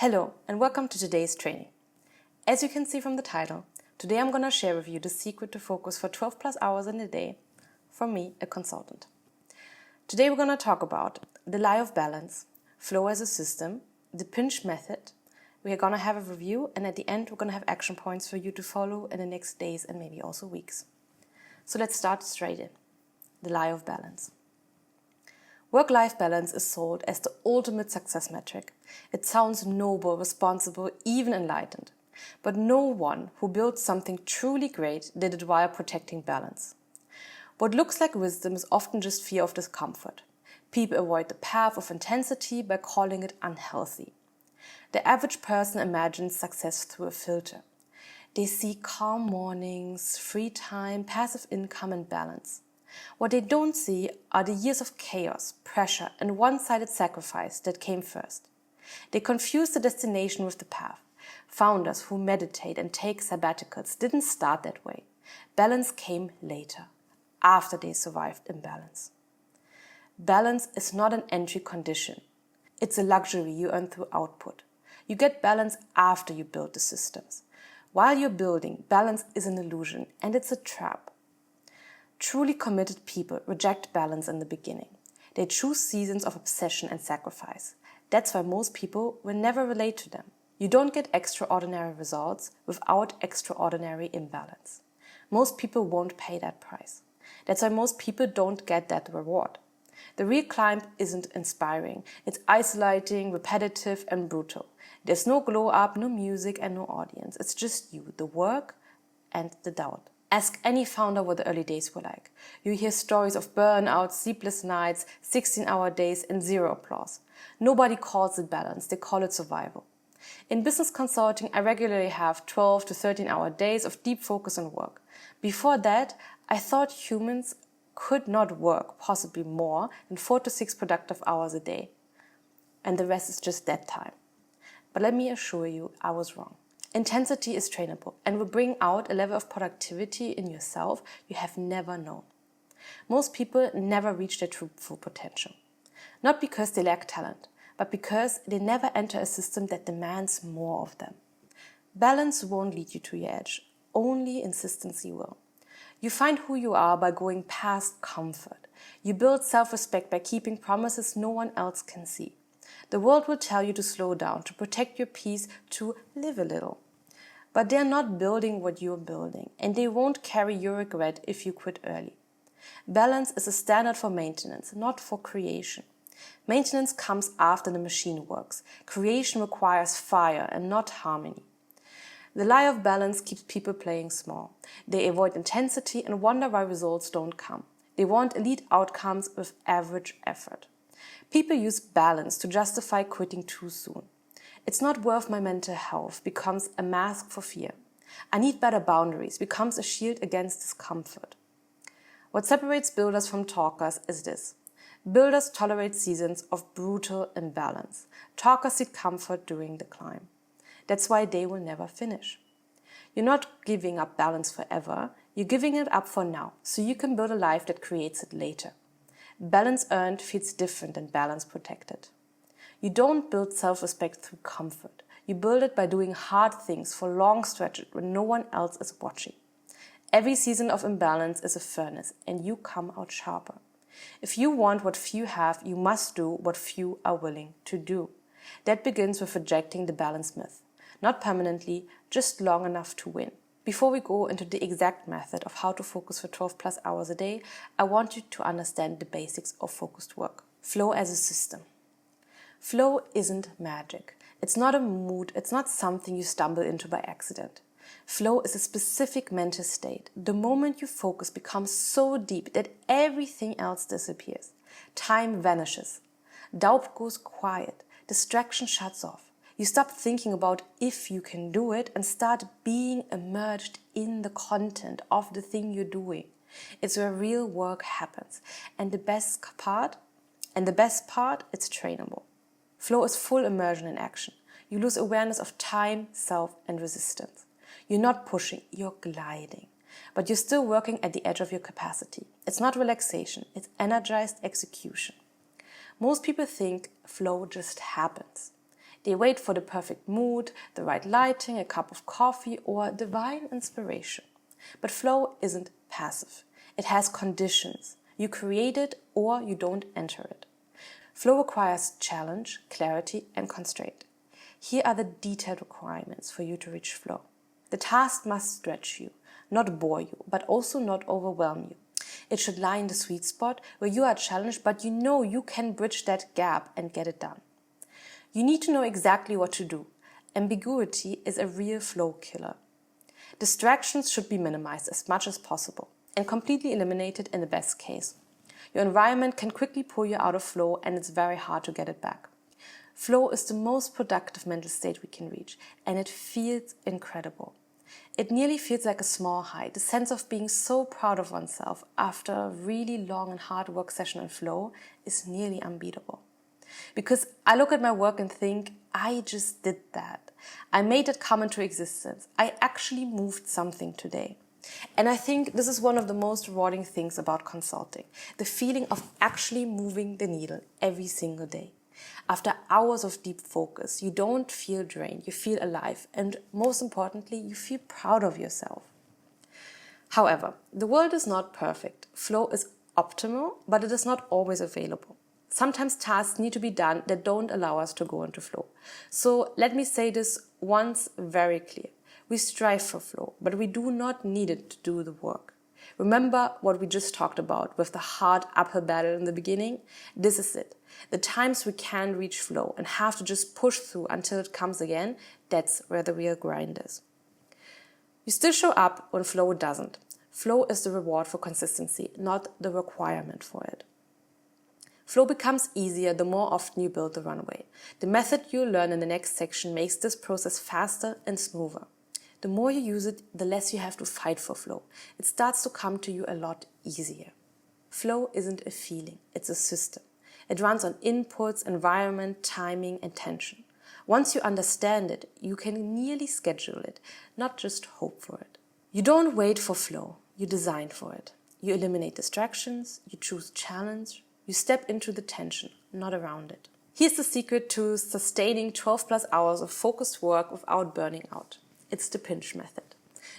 Hello and welcome to today's training. As you can see from the title, today I'm going to share with you the secret to focus for 12 plus hours in a day from me, a consultant. Today we're going to talk about the lie of balance, flow as a system, the pinch method. We are going to have a review, and at the end we're going to have action points for you to follow in the next days and maybe also weeks. So let's start straight in. The lie of balance. Work-life balance is sold as the ultimate success metric. It sounds noble, responsible, even enlightened. But no one who built something truly great did it while protecting balance. What looks like wisdom is often just fear of discomfort. People avoid the path of intensity by calling it unhealthy. The average person imagines success through a filter. They see calm mornings, free time, passive income, and balance. What they don't see are the years of chaos, pressure, and one-sided sacrifice that came first. They confuse the destination with the path. Founders who meditate and take sabbaticals didn't start that way. Balance came later, after they survived imbalance. Balance is not an entry condition. It's a luxury you earn through output. You get balance after you build the systems. While you're building, balance is an illusion, and it's a trap. Truly committed people reject balance in the beginning. They choose seasons of obsession and sacrifice. That's why most people will never relate to them. You don't get extraordinary results without extraordinary imbalance. Most people won't pay that price. That's why most people don't get that reward. The real climb isn't inspiring. It's isolating, repetitive, and brutal. There's no glow up, no music, and no audience. It's just you, the work, and the doubt. Ask any founder what the early days were like. You hear stories of burnout, sleepless nights, 16-hour days, and zero applause. Nobody calls it balance, they call it survival. In business consulting, I regularly have 12 to 13-hour days of deep focus on work. Before that, I thought humans could not work possibly more than 4 to 6 productive hours a day. And the rest is just dead time. But let me assure you, I was wrong. Intensity is trainable and will bring out a level of productivity in yourself you have never known. Most people never reach their true full potential. Not because they lack talent, but because they never enter a system that demands more of them. Balance won't lead you to your edge. Only consistency will. You find who you are by going past comfort. You build self-respect by keeping promises no one else can see. The world will tell you to slow down, to protect your peace, to live a little. But they're not building what you're building, and they won't carry your regret if you quit early. Balance is a standard for maintenance, not for creation. Maintenance comes after the machine works. Creation requires fire and not harmony. The lie of balance keeps people playing small. They avoid intensity and wonder why results don't come. They want elite outcomes with average effort. People use balance to justify quitting too soon. It's not worth my mental health becomes a mask for fear. I need better boundaries becomes a shield against discomfort. What separates builders from talkers is this. Builders tolerate seasons of brutal imbalance. Talkers seek comfort during the climb. That's why they will never finish. You're not giving up balance forever. You're giving it up for now, so you can build a life that creates it later. Balance earned feels different than balance protected. You don't build self-respect through comfort. You build it by doing hard things for long stretches when no one else is watching. Every season of imbalance is a furnace, and you come out sharper. If you want what few have, you must do what few are willing to do. That begins with rejecting the balance myth. Not permanently, just long enough to win. Before we go into the exact method of how to focus for 12 plus hours a day, I want you to understand the basics of focused work. Flow as a system. Flow isn't magic. It's not a mood. It's not something you stumble into by accident. Flow is a specific mental state. The moment you focus becomes so deep that everything else disappears. Time vanishes. Doubt goes quiet. Distraction shuts off. You stop thinking about if you can do it and start being immersed in the content of the thing you're doing. It's where real work happens. And the best part, it's trainable. Flow is full immersion in action. You lose awareness of time, self, and resistance. You're not pushing, you're gliding. But you're still working at the edge of your capacity. It's not relaxation, it's energized execution. Most people think flow just happens. They wait for the perfect mood, the right lighting, a cup of coffee, or divine inspiration. But flow isn't passive. It has conditions. You create it or you don't enter it. Flow requires challenge, clarity, and constraint. Here are the detailed requirements for you to reach flow. The task must stretch you, not bore you, but also not overwhelm you. It should lie in the sweet spot where you are challenged, but you know you can bridge that gap and get it done. You need to know exactly what to do. Ambiguity is a real flow killer. Distractions should be minimized as much as possible and completely eliminated in the best case. Your environment can quickly pull you out of flow and it's very hard to get it back. Flow is the most productive mental state we can reach, and it feels incredible. It nearly feels like a small high, the sense of being so proud of oneself after a really long and hard work session in flow is nearly unbeatable. Because I look at my work and think, I just did that. I made it come into existence. I actually moved something today. And I think this is one of the most rewarding things about consulting, the feeling of actually moving the needle every single day. After hours of deep focus, you don't feel drained, you feel alive, and most importantly, you feel proud of yourself. However, the world is not perfect. Flow is optimal, but it is not always available. Sometimes tasks need to be done that don't allow us to go into flow. So let me say this once very clear. We strive for flow, but we do not need it to do the work. Remember what we just talked about with the hard uphill battle in the beginning? This is it. The times we can reach flow and have to just push through until it comes again, that's where the real grind is. You still show up when flow doesn't. Flow is the reward for consistency, not the requirement for it. Flow becomes easier the more often you build the runway. The method you'll learn in the next section makes this process faster and smoother. The more you use it, the less you have to fight for flow. It starts to come to you a lot easier. Flow isn't a feeling, it's a system. It runs on inputs, environment, timing, and tension. Once you understand it, you can nearly schedule it, not just hope for it. You don't wait for flow, you design for it. You eliminate distractions, you choose challenge, you step into the tension, not around it. Here's the secret to sustaining 12+ hours of focused work without burning out. It's the pinch method.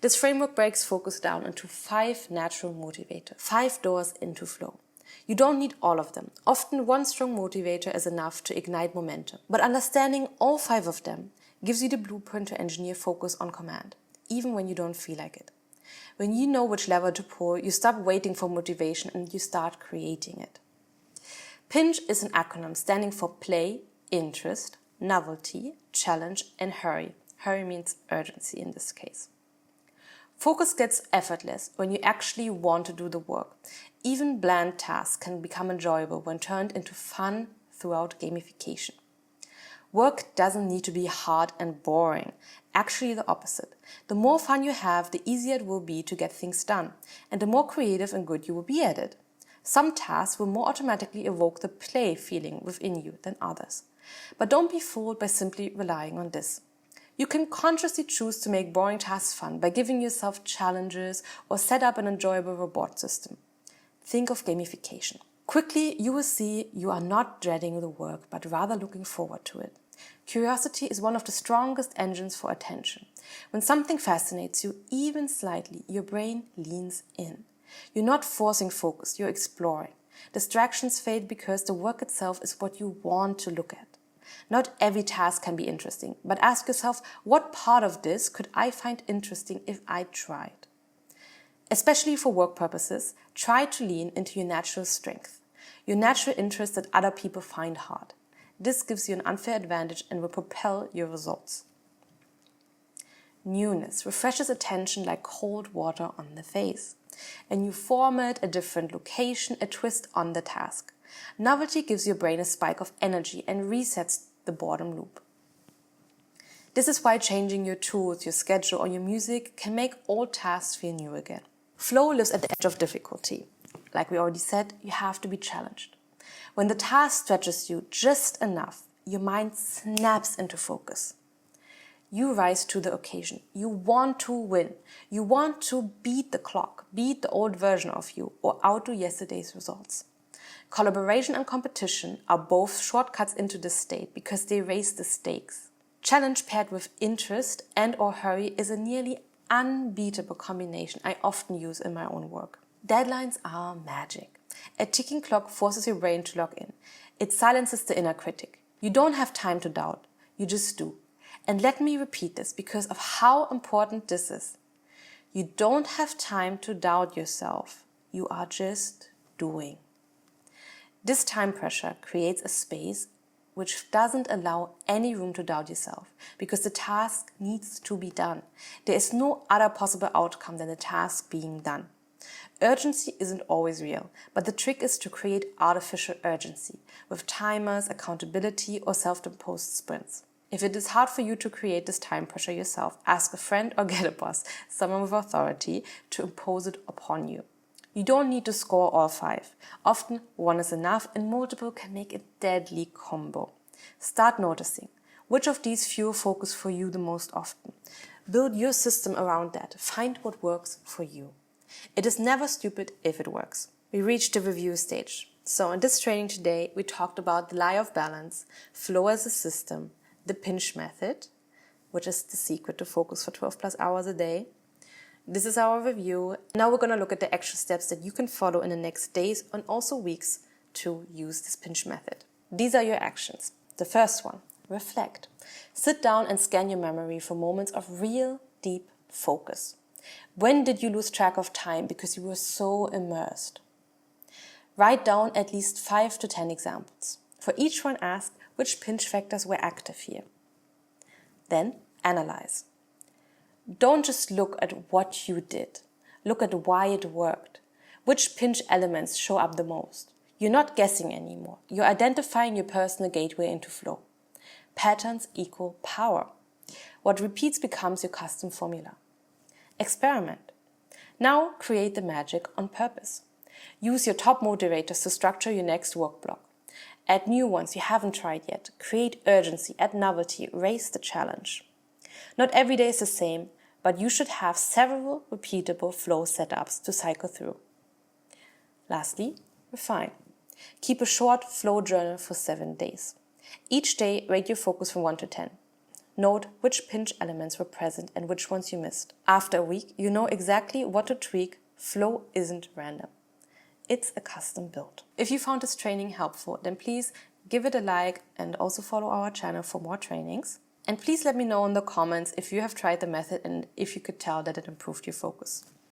This framework breaks focus down into 5 natural motivators, 5 doors into flow. You don't need all of them. Often one strong motivator is enough to ignite momentum. But understanding all 5 of them gives you the blueprint to engineer focus on command, even when you don't feel like it. When you know which lever to pull, you stop waiting for motivation and you start creating it. PINCH is an acronym standing for play, interest, novelty, challenge, and hurry. Hurry means urgency in this case. Focus gets effortless when you actually want to do the work. Even bland tasks can become enjoyable when turned into fun throughout gamification. Work doesn't need to be hard and boring. Actually, the opposite. The more fun you have, the easier it will be to get things done, and the more creative and good you will be at it. Some tasks will more automatically evoke the play feeling within you than others. But don't be fooled by simply relying on this. You can consciously choose to make boring tasks fun by giving yourself challenges or set up an enjoyable reward system. Think of gamification. Quickly, you will see you are not dreading the work, but rather looking forward to it. Curiosity is one of the strongest engines for attention. When something fascinates you, even slightly, your brain leans in. You're not forcing focus, you're exploring. Distractions fade because the work itself is what you want to look at. Not every task can be interesting, but ask yourself, what part of this could I find interesting if I tried? Especially for work purposes, try to lean into your natural strength, your natural interest that other people find hard. This gives you an unfair advantage and will propel your results. Newness refreshes attention like cold water on the face. A new format, a different location, a twist on the task. Novelty gives your brain a spike of energy and resets the boredom loop. This is why changing your tools, your schedule, or your music can make old tasks feel new again. Flow lives at the edge of difficulty. Like we already said, you have to be challenged. When the task stretches you just enough, your mind snaps into focus. You rise to the occasion. You want to win. You want to beat the clock, beat the old version of you, or outdo yesterday's results. Collaboration and competition are both shortcuts into this state because they raise the stakes. Challenge paired with interest and/or hurry is a nearly unbeatable combination I often use in my own work. Deadlines are magic. A ticking clock forces your brain to log in. It silences the inner critic. You don't have time to doubt. You just do. And let me repeat this because of how important this is. You don't have time to doubt yourself. You are just doing. This time pressure creates a space which doesn't allow any room to doubt yourself because the task needs to be done. There is no other possible outcome than the task being done. Urgency isn't always real, but the trick is to create artificial urgency with timers, accountability, or self-imposed sprints. If it is hard for you to create this time pressure yourself, ask a friend or get a boss, someone with authority, to impose it upon you. You don't need to score all 5. Often, 1 is enough and multiple can make a deadly combo. Start noticing which of these fuel focus for you the most often. Build your system around that. Find what works for you. It is never stupid if it works. We reached the review stage. So in this training today, we talked about the lie of balance, flow as a system, the pinch method, which is the secret to focus for 12 plus hours a day. This is our review. Now we're going to look at the actual steps that you can follow in the next days and also weeks to use this pinch method. These are your actions. The first one, reflect. Sit down and scan your memory for moments of real, deep focus. When did you lose track of time because you were so immersed? Write down at least 5 to 10 examples. For each one, ask which pinch factors were active here. Then analyze. Don't just look at what you did. Look at why it worked. Which pinch elements show up the most? You're not guessing anymore. You're identifying your personal gateway into flow. Patterns equal power. What repeats becomes your custom formula. Experiment. Now create the magic on purpose. Use your top motivators to structure your next work block. Add new ones you haven't tried yet. Create urgency, add novelty, raise the challenge. Not every day is the same, but you should have several repeatable flow setups to cycle through. Lastly, refine. Keep a short flow journal for 7 days. Each day, rate your focus from 1 to 10. Note which pinch elements were present and which ones you missed. After a week, you know exactly what to tweak. Flow isn't random. It's a custom build. If you found this training helpful, then please give it a like and also follow our channel for more trainings. And please let me know in the comments if you have tried the method and if you could tell that it improved your focus.